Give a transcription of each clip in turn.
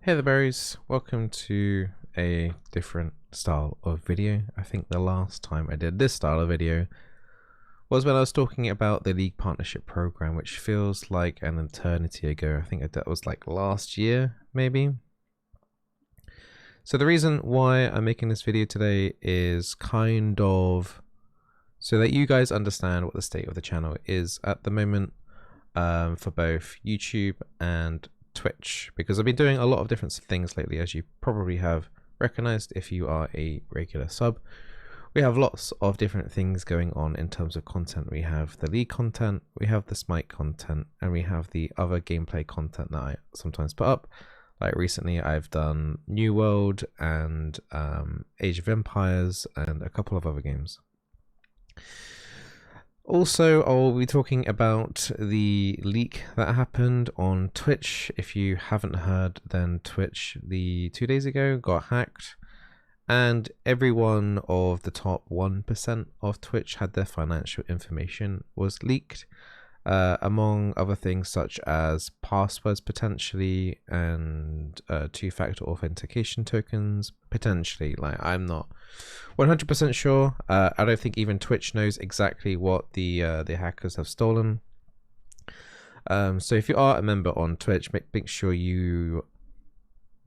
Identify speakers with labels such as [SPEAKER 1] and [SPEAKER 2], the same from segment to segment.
[SPEAKER 1] Hey there berries, welcome to a different style of video. I think the last time I did this style of video was when I was talking about the League Partnership Program, which feels like an eternity ago. I think that was like last year, maybe. So the reason why I'm making this video today is kind of so that you guys understand what the state of the channel is at the moment for both YouTube and Twitch, because I've been doing a lot of different things lately, as you probably have recognized if you are a regular sub. We have lots of different things going on in terms of content. We have the League content, we have the Smite content, and we have the other gameplay content that I sometimes put up. Like recently I've done New World and Age of Empires and a couple of other games. Also, I'll be talking about the leak that happened on Twitch. If you haven't heard, then Twitch 2 days ago got hacked, and every one of the top 1% of Twitch had their financial information was leaked, among other things such as passwords potentially, and two-factor authentication tokens potentially. Like, I'm not 100% sure. I don't think even Twitch knows exactly what the hackers have stolen. So if you are a member on Twitch, make sure you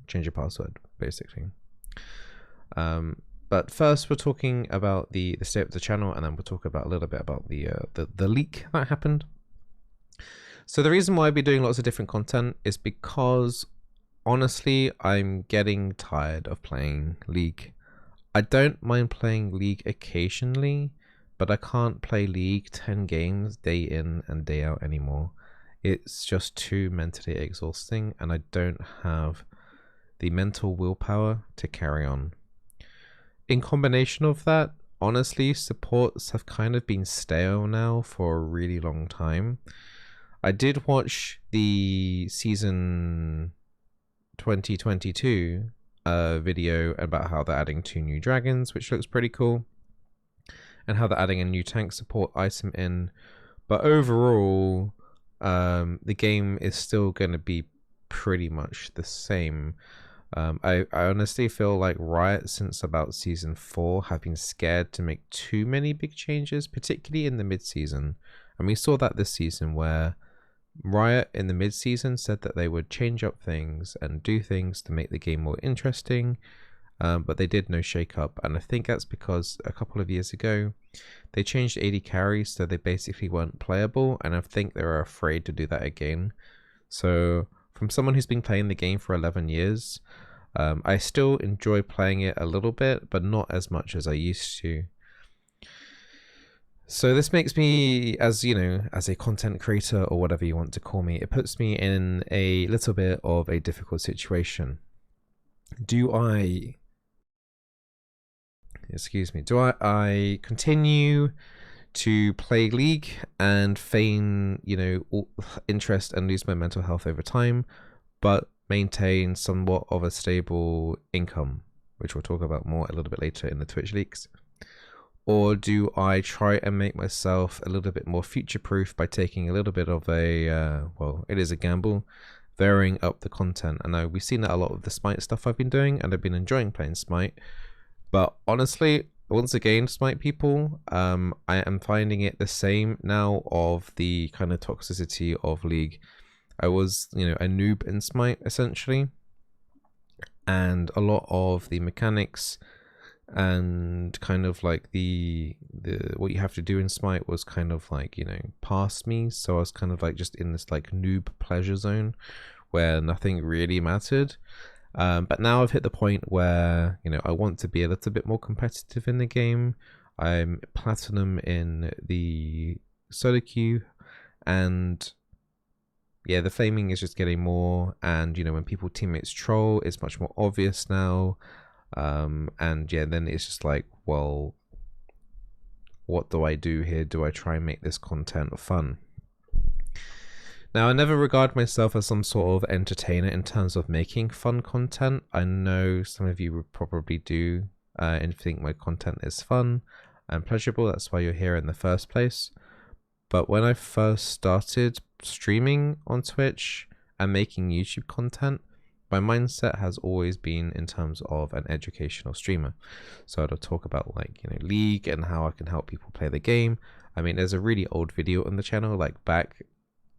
[SPEAKER 1] change your password, basically. But first, we're talking about the state of the channel, and then we'll talk about a little bit about the leak that happened. So the reason why I'll be doing lots of different content is because, honestly, I'm getting tired of playing League. I don't mind playing League occasionally, but I can't play League 10 games day in and day out anymore. It's just too mentally exhausting, and I don't have the mental willpower to carry on. In combination of that, honestly, supports have kind of been stale now for a really long time. I did watch the season 2022 video about how they're adding 2 new dragons, which looks pretty cool, and how they're adding a new tank support item in. But overall, the game is still going to be pretty much the same. I honestly feel like Riot, since about season 4, have been scared to make too many big changes, particularly in the mid-season. And we saw that this season, where Riot in the mid-season said that they would change up things and do things to make the game more interesting, but they did no shake-up. And I think that's because a couple of years ago they changed AD carries, so they basically weren't playable, and I think they're afraid to do that again. So from someone who's been playing the game for 11 years, I still enjoy playing it a little bit, but not as much as I used to. So this makes me, as you know, as a content creator or whatever you want to call me, it puts me in a little bit of a difficult situation. Do I continue to play League and feign, you know, interest and lose my mental health over time, but maintain somewhat of a stable income, which we'll talk about more a little bit later in the Twitch leaks? Or do I try and make myself a little bit more future-proof by taking a little bit of a, well, it is a gamble, varying up the content? I know we've seen that a lot of the Smite stuff I've been doing, and I've been enjoying playing Smite. But honestly, once again, Smite people, I am finding it the same now of the kind of toxicity of League. I was, you know, a noob in Smite, essentially. And a lot of the mechanics and kind of like the what you have to do in Smite was kind of like, you know, past me. So I was kind of like just in this like noob pleasure zone where nothing really mattered. But now I've hit the point where, you know, I want to be a little bit more competitive in the game. I'm platinum in the solo queue, and yeah, the flaming is just getting more. And you know, when people teammates troll, it's much more obvious now. And yeah, then it's just like, well, what do I do here? Do I try and make this content fun? Now, I never regard myself as some sort of entertainer in terms of making fun content. I know some of you would probably do and think my content is fun and pleasurable. That's why you're here in the first place. But when I first started streaming on Twitch and making YouTube content, my mindset has always been in terms of an educational streamer. So I'll talk about like, you know, League and how I can help people play the game. I mean, there's a really old video on the channel, like back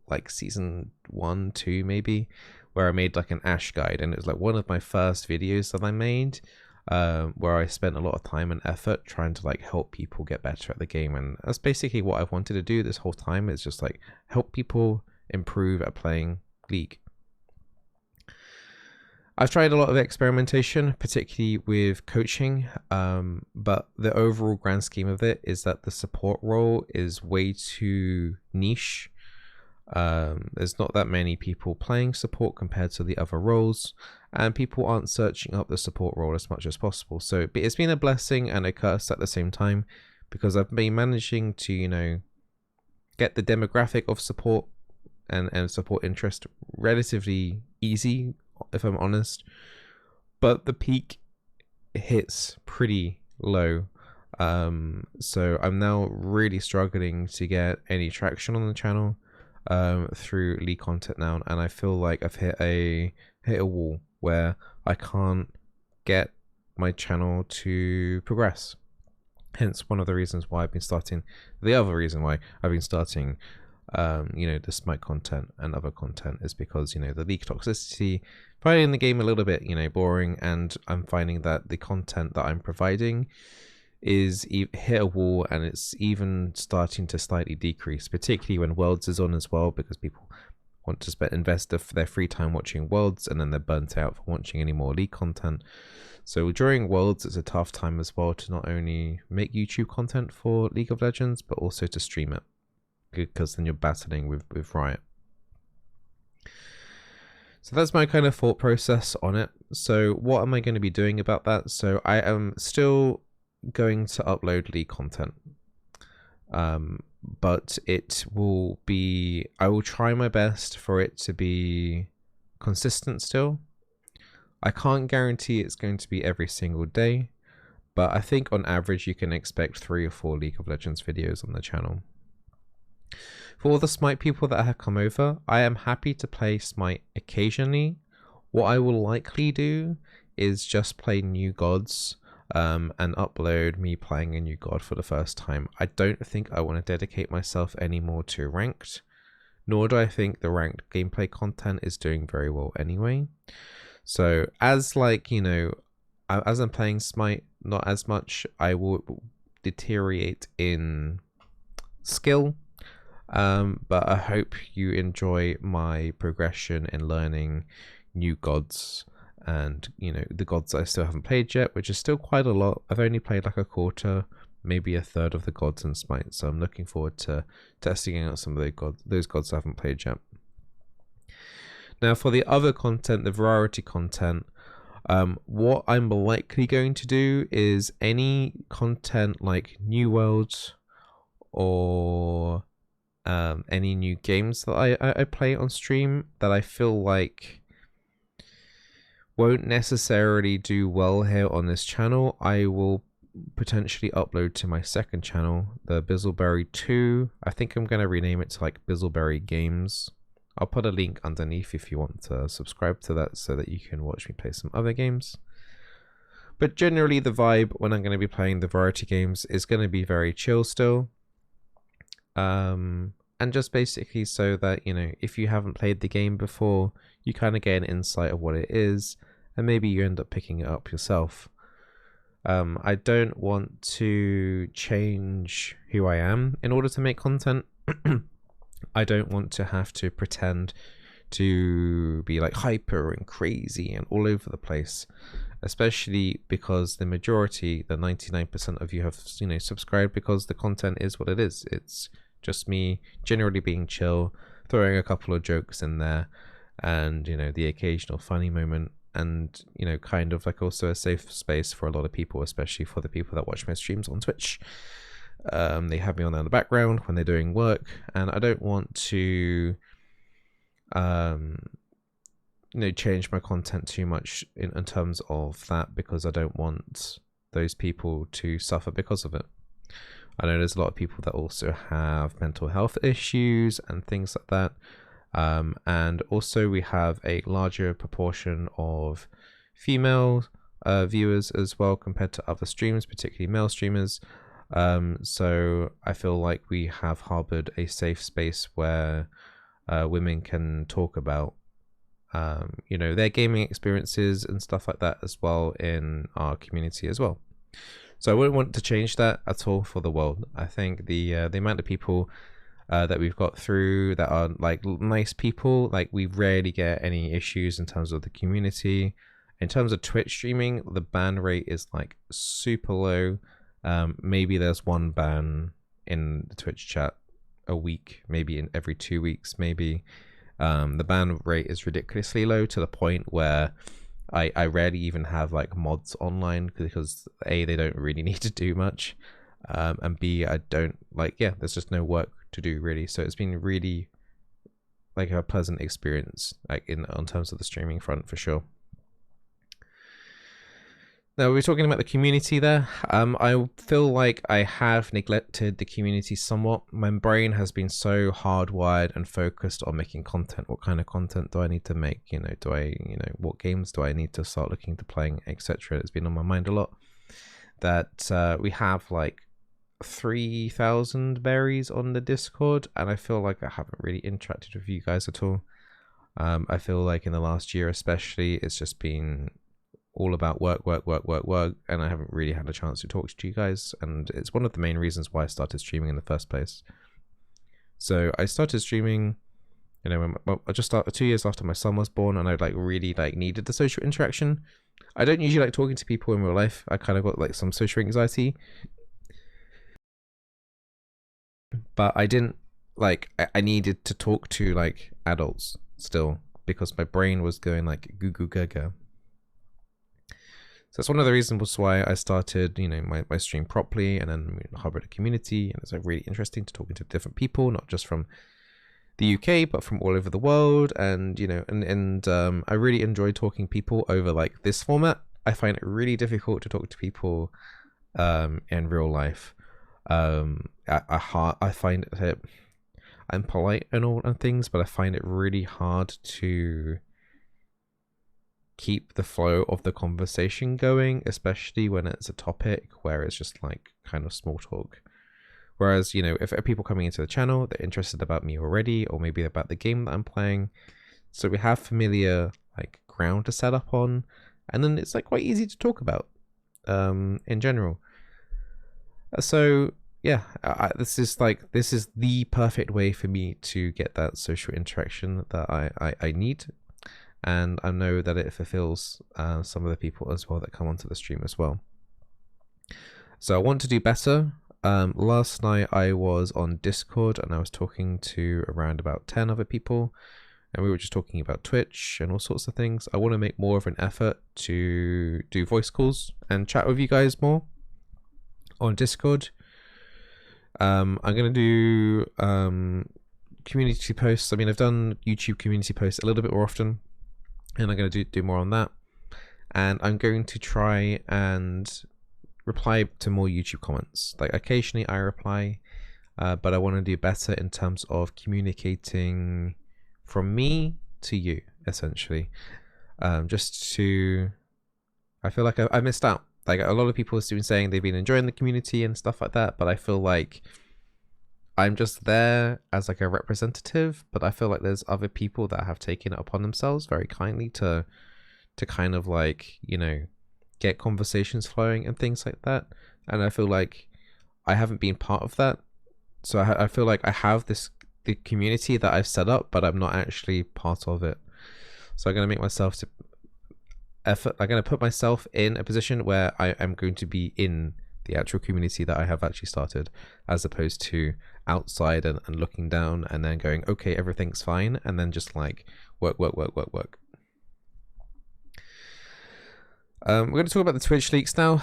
[SPEAKER 1] like season 1, 2 maybe, where I made like an Ash guide, and it was like one of my first videos that I made, where I spent a lot of time and effort trying to like help people get better at the game. And that's basically what I've wanted to do this whole time, is just like help people improve at playing League. I've tried a lot of experimentation, particularly with coaching, but the overall grand scheme of it is that the support role is way too niche. There's not that many people playing support compared to the other roles, and people aren't searching up the support role as much as possible. So it's been a blessing and a curse at the same time, because I've been managing to, you know, get the demographic of support and support interest relatively easy, if I'm honest, but the peak hits pretty low. So I'm now really struggling to get any traction on the channel through League content now, and I feel like I've hit a wall where I can't get my channel to progress. Hence one of the reasons why I've been starting, the other reason why I've been starting you know, the Smite content and other content, is because, you know, the League toxicity, finding the game a little bit, you know, boring, and I'm finding that the content that I'm providing is hit a wall, and it's even starting to slightly decrease, particularly when Worlds is on as well, because people want to invest their free time watching Worlds, and then they're burnt out from watching any more League content. So during Worlds, it's a tough time as well to not only make YouTube content for League of Legends, but also to stream it, because then you're battling with Riot. So that's my kind of thought process on it. So what am I going to be doing about that? So I am still going to upload League content, but it will be, I will try my best for it to be consistent still. I can't guarantee it's going to be every single day, but I think on average you can expect 3 or 4 League of Legends videos on the channel. For all the Smite people that have come over, I am happy to play Smite occasionally. What I will likely do is just play new gods and upload me playing a new god for the first time. I don't think I want to dedicate myself anymore to ranked, nor do I think the ranked gameplay content is doing very well anyway. So as like, you know, as I'm playing Smite not as much, I will deteriorate in skill. But I hope you enjoy my progression in learning new gods, and, you know, the gods I still haven't played yet, which is still quite a lot. I've only played like a quarter, maybe a third of the gods in Smite, so I'm looking forward to testing out some of those gods I haven't played yet. Now for the other content, the variety content, what I'm likely going to do is any content like new worlds or any new games that I play on stream that I feel like won't necessarily do well here on this channel, I will potentially upload to my second channel, the Bizzleberry 2. I think I'm going to rename it to like Bizzleberry Games. I'll put a link underneath if you want to subscribe to that, so that you can watch me play some other games. But generally the vibe when I'm going to be playing the variety games is going to be very chill still. And just basically so that, you know, if you haven't played the game before, you kind of get an insight of what it is, and maybe you end up picking it up yourself. I don't want to change who I am in order to make content. I don't want to have to pretend to be like hyper and crazy and all over the place, especially because the majority, the 99% of you have, you know, subscribed because the content is what it is. It's just me generally being chill, throwing a couple of jokes in there, and, you know, the occasional funny moment, and, you know, kind of like also a safe space for a lot of people, especially for the people that watch my streams on Twitch. They have me on in the background when they're doing work, and I don't want to you know, change my content too much in terms of that, because I don't want those people to suffer because of it. I know there's a lot of people that also have mental health issues and things like that, And also we have a larger proportion of female viewers as well compared to other streams, particularly male streamers. So I feel like we have harbored a safe space where women can talk about their gaming experiences and stuff like that as well in our community as well. So I wouldn't want to change that at all for the world. I think the amount of people that we've got through that are like nice people, like we rarely get any issues in terms of the community. In terms of Twitch streaming, the ban rate is like super low. Maybe there's one ban in the Twitch chat a week, maybe in every 2 weeks, maybe. The ban rate is ridiculously low to the point where I rarely even have like mods online because A, they don't really need to do much, and B, I don't there's just no work to do really. So it's been really like a pleasant experience, like on terms of the streaming front for sure. Now we're talking about the community there. I feel like I have neglected the community somewhat. My brain has been so hardwired and focused on making content. What kind of content do I need to make? What games do I need to start looking to playing, etc. It's been on my mind a lot. That we have like 3,000 berries on the Discord, and I feel like I haven't really interacted with you guys at all. I feel like in the last year especially, it's just been all about work, and I haven't really had a chance to talk to you guys, and it's one of the main reasons why I started streaming in the first place. So I started streaming, when I just started 2 years after my son was born, and I really needed the social interaction. I don't usually like talking to people in real life. I kind of got like some social anxiety, but I didn't I needed to talk to like adults still because my brain was going like goo goo gaga. So that's one of the reasons why I started, my stream properly, and then harbored a community, and it's like really interesting to talking to different people, not just from the UK, but from all over the world. And I really enjoy talking people over like this format. I find it really difficult to talk to people in real life. I find it, I'm polite and all and things, but I find it really hard to keep the flow of the conversation going, especially when it's a topic where it's just like kind of small talk. Whereas, if people coming into the channel, they're interested about me already, or maybe about the game that I'm playing, so we have familiar like ground to set up on, and then it's like quite easy to talk about in general. So yeah, this is the perfect way for me to get that social interaction that I need. And I know that it fulfills some of the people as well that come onto the stream as well. So I want to do better. Last night I was on Discord and I was talking to around about 10 other people, and we were just talking about Twitch and all sorts of things. I want to make more of an effort to do voice calls and chat with you guys more on Discord. I'm going to do community posts. I mean, I've done YouTube community posts a little bit more often, and I'm going to do more on that. And I'm going to try and reply to more YouTube comments. Like occasionally I reply, but I want to do better in terms of communicating from me to you, essentially. I feel like I missed out. Like a lot of people have been saying they've been enjoying the community and stuff like that, but I feel like I'm just there as like a representative, but I feel like there's other people that have taken it upon themselves very kindly to kind of like, get conversations flowing and things like that. And I feel like I haven't been part of that. So I feel like I have the community that I've set up, but I'm not actually part of it. So I'm going to make myself I'm going to put myself in a position where I am going to be in the actual community that I have actually started, as opposed to outside and looking down and then going, okay, everything's fine, and then just like work. We're going to talk about the Twitch leaks now.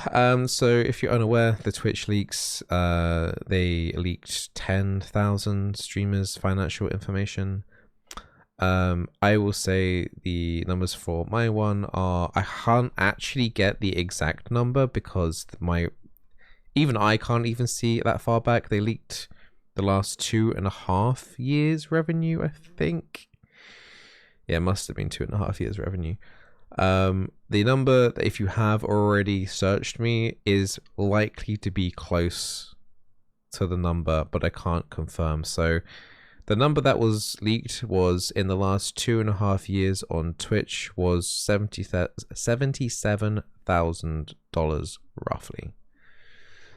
[SPEAKER 1] So if you're unaware, the Twitch leaks, they leaked 10,000 streamers' financial information. I will say the numbers for my one are, I can't actually get the exact number because even I can't even see that far back. They leaked the last 2.5 years revenue, I think. Yeah, it must have been 2.5 years revenue. The number that, if you have already searched me, is likely to be close to the number, but I can't confirm. So the number that was leaked was, in the last 2.5 years on Twitch, was $77,000 roughly.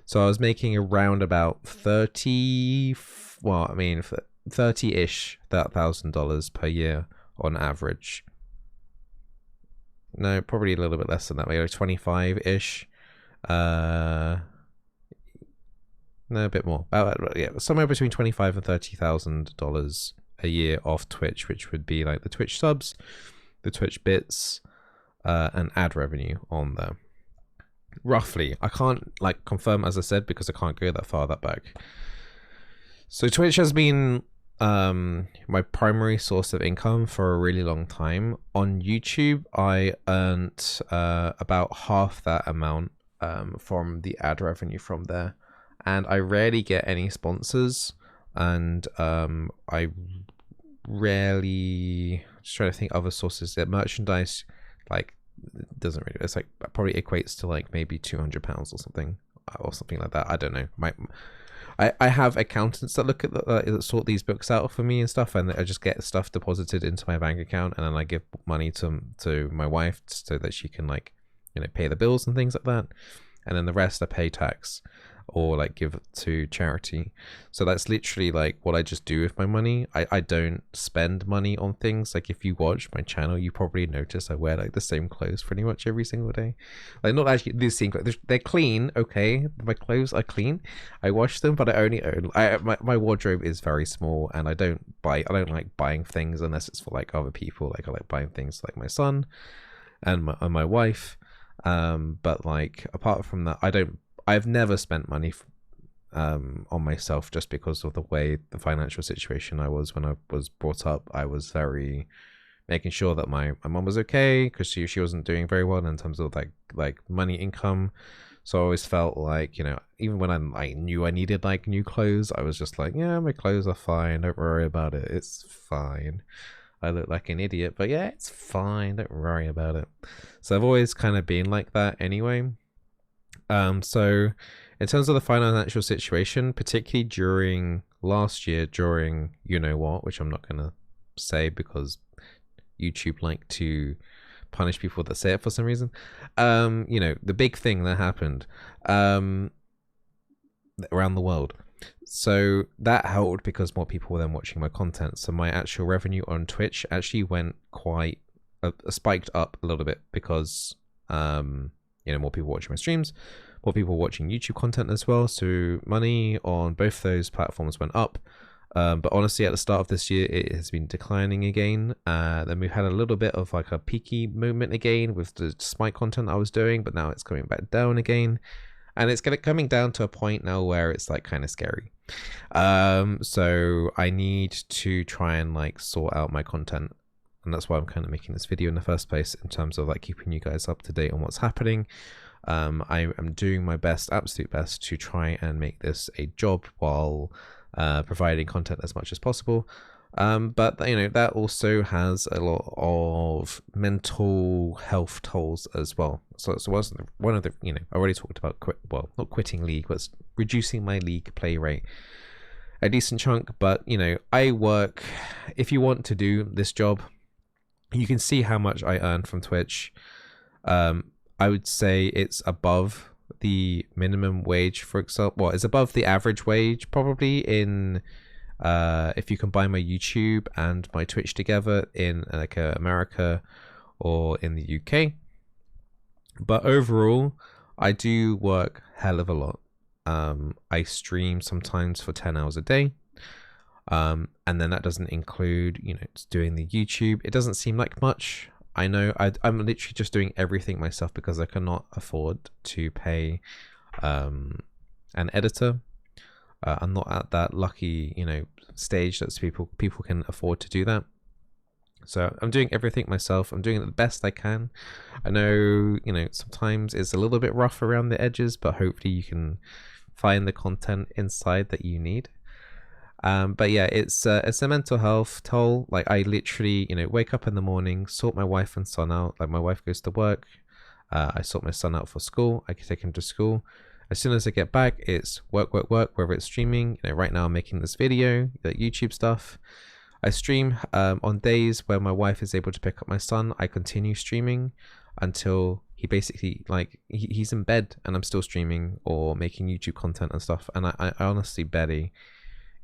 [SPEAKER 1] So I was making around about 30-ish $1,000 per year on average. No, probably a little bit less than that, maybe like 25-ish. No, a bit more. Yeah, somewhere between $25,000 and $30,000 a year off Twitch, which would be like the Twitch subs, the Twitch bits, and ad revenue on there. Roughly. I can't like confirm, as I said, because I can't go that far that back. So Twitch has been my primary source of income for a really long time. On YouTube, I earned about half that amount from the ad revenue from there, and I rarely get any sponsors, and I rarely, just trying to think other sources. That merchandise, like, doesn't really, it's like probably equates to like maybe £200 or something like that. I don't know. I have accountants that look at that sort these books out for me and stuff, and I just get stuff deposited into my bank account, and then I give money to my wife so that she can, like, you know, pay the bills and things like that, and then the rest I pay tax or like give to charity. So that's literally like what I just do with my money. I don't spend money on things. Like, if you watch my channel, you probably notice I wear like the same clothes pretty much every single day. Like, not actually the same clothes, they're clean, okay, my clothes are clean, I wash them, but I only own my wardrobe is very small, and I don't like buying things unless it's for like other people. Like, I like buying things for, like, my son and my wife, but like apart from that, I've never spent money on myself, just because of the way the financial situation I was when I was brought up. I was very making sure that my mom was okay, because she wasn't doing very well in terms of like money income. So I always felt like, you know, even when I knew I needed like new clothes, I was just like, yeah, my clothes are fine, don't worry about it, it's fine. I look like an idiot, but yeah, it's fine, don't worry about it. So I've always kind of been like that anyway. So in terms of the financial situation, particularly during last year, during you know what, which I'm not gonna say because YouTube like to punish people that say it for some reason. You know, the big thing that happened around the world. So that helped because more people were then watching my content. So my actual revenue on Twitch actually went quite spiked up a little bit because you know, more people watching my streams, more people watching YouTube content as well. So money on both those platforms went up. But honestly, at the start of this year, it has been declining again. Then we've had a little bit of like a peaky moment again with the Smite content I was doing, but now it's coming back down again. And it's coming down to a point now where it's like kind of scary. So I need to try and like sort out my content. And that's why I'm kind of making this video in the first place, in terms of like keeping you guys up to date on what's happening. I am doing my best, absolute best, to try and make this a job while providing content as much as possible. But you know, that also has a lot of mental health tolls as well. So one of the, you know, I already talked about not quitting League, but reducing my League play rate a decent chunk. But you know, I work, if you want to do this job, you can see how much I earn from Twitch. I would say it's above the minimum wage, for example. Well, it's above the average wage probably in if you combine my YouTube and my Twitch together in like America or in the UK. But overall, I do work hell of a lot. I stream sometimes for 10 hours a day. And then that doesn't include, you know, doing the YouTube. It doesn't seem like much. I know I'm literally just doing everything myself because I cannot afford to pay an editor. I'm not at that lucky, you know, stage that people can afford to do that. So I'm doing everything myself. I'm doing it the best I can. I know, you know, sometimes it's a little bit rough around the edges, but hopefully you can find the content inside that you need. But yeah, it's a mental health toll. Like I literally, wake up in the morning, sort my wife and son out. Like my wife goes to work, I sort my son out for school. I can take him to school. As soon as I get back, it's work, work, work. Whether it's streaming, right now I'm making this video, the YouTube stuff. I stream on days where my wife is able to pick up my son. I continue streaming until he basically he's in bed and I'm still streaming or making YouTube content and stuff. And I honestly barely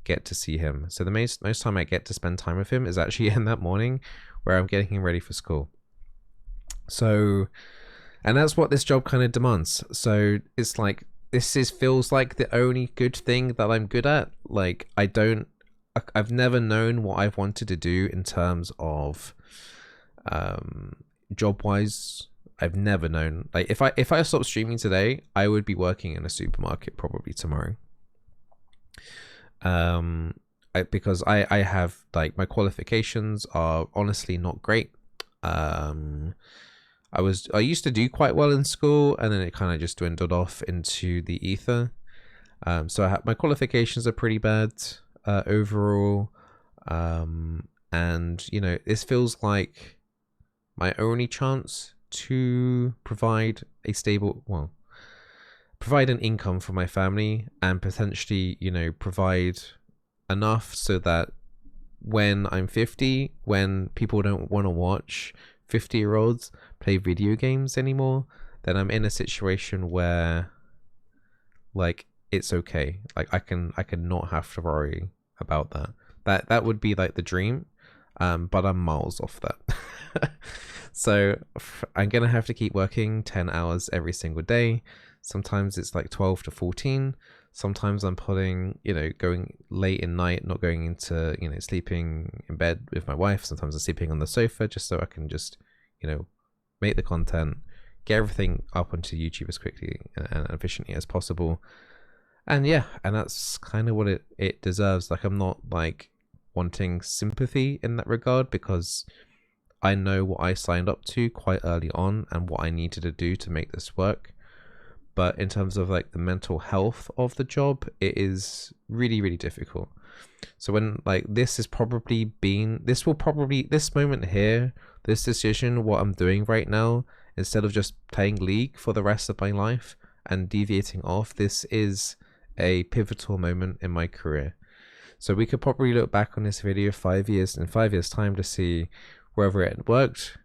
[SPEAKER 1] get to see him. So the most time I get to spend time with him is actually in that morning where I'm getting him ready for school. So, and that's what this job kind of demands. So it's like feels like the only good thing that I'm good at. Like I've never known what I've wanted to do in terms of job wise. I've never known. Like if I stopped streaming today, I would be working in a supermarket probably tomorrow. Because I have like my qualifications are honestly not great. I used to do quite well in school, and then it kind of just dwindled off into the ether. So my qualifications are pretty bad overall, and this feels like my only chance to provide an income for my family, and potentially provide enough so that when I'm 50, when people don't want to watch 50-year-olds play video games anymore, then I'm in a situation where like it's okay. Like I can not have to worry about that. That would be like the dream, but I'm miles off that. So I'm gonna have to keep working 10 hours every single day. Sometimes it's like 12 to 14. Sometimes I'm putting, going late in night, not going into, sleeping in bed with my wife. Sometimes I'm sleeping on the sofa just so I can just, make the content, get everything up onto YouTube as quickly and efficiently as possible. And yeah, and that's kind of what it deserves. Like I'm not like wanting sympathy in that regard, because I know what I signed up to quite early on and what I needed to do to make this work. But in terms of like the mental health of the job, it is really, really difficult. So when like this moment here, this decision, what I'm doing right now, instead of just playing League for the rest of my life and deviating off, this is a pivotal moment in my career. So we could probably look back on this video in 5 years time to see whether it worked.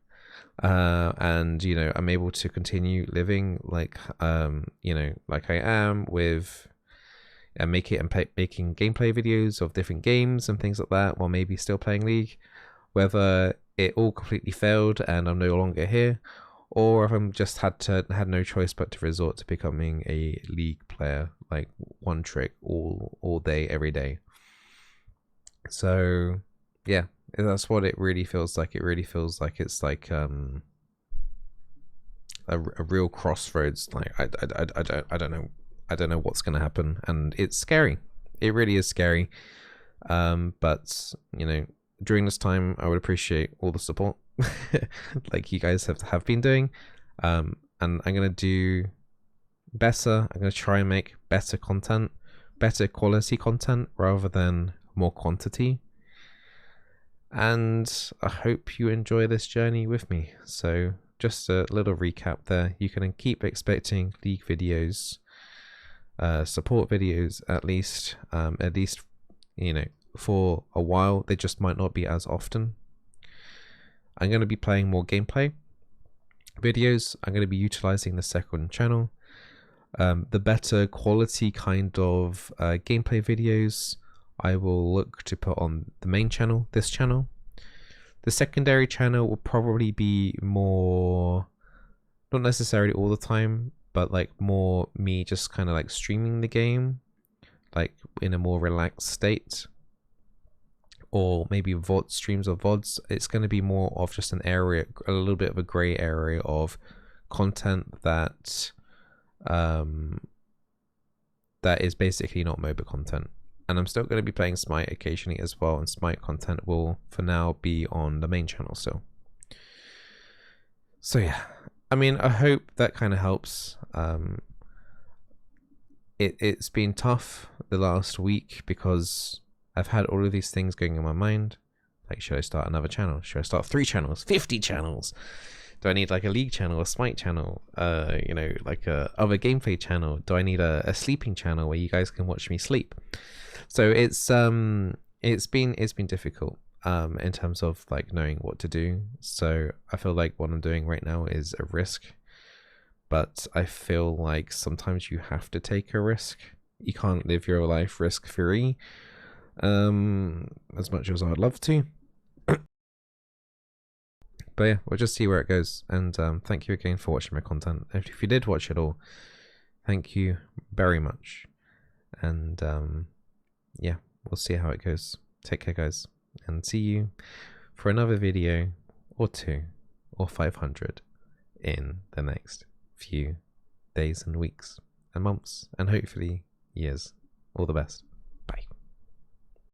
[SPEAKER 1] And I'm able to continue living like like I am with making gameplay videos of different games and things like that, while maybe still playing League. Whether it all completely failed and I'm no longer here, or if I'm just had no choice but to resort to becoming a League player, like one trick all day every day. So yeah, that's what it really feels like. It really feels like it's like a real crossroads. Like I don't know what's gonna happen, and it's scary. It really is scary. But during this time, I would appreciate all the support like you guys have been doing. And I'm gonna do better. I'm gonna try and make better content, better quality content rather than more quantity. And I hope you enjoy this journey with me. So just a little recap there. You can keep expecting League videos, support videos at least for a while. They just might not be as often. I'm going to be playing more gameplay videos. I'm going to be utilizing the second channel. The better quality kind of gameplay videos I will look to put on the main channel, this channel. The secondary channel will probably be more, not necessarily all the time, but like more me just kind of like streaming the game, like in a more relaxed state, or maybe VOD streams or VODs. It's going to be more of just an area, a little bit of a gray area of content that that is basically not MOBA content. And I'm still going to be playing Smite occasionally as well, and Smite content will for now be on the main channel still. So yeah, I mean, I hope that kind of helps. It's been tough the last week because I've had all of these things going in my mind. Like, should I start another channel? Should I start 3 channels, 50 channels? Do I need like a League channel, a Smite channel, you know, like a other gameplay channel? Do I need a sleeping channel where you guys can watch me sleep? So it's been difficult in terms of like knowing what to do. So I feel like what I'm doing right now is a risk, but I feel like sometimes you have to take a risk. You can't live your life risk free as much as I'd love to. But yeah, we'll just see where it goes. And thank you again for watching my content. If you did watch it all, thank you very much. And yeah, we'll see how it goes. Take care, guys, and see you for another video or 2 or 500 in the next few days and weeks and months and hopefully years. All the best.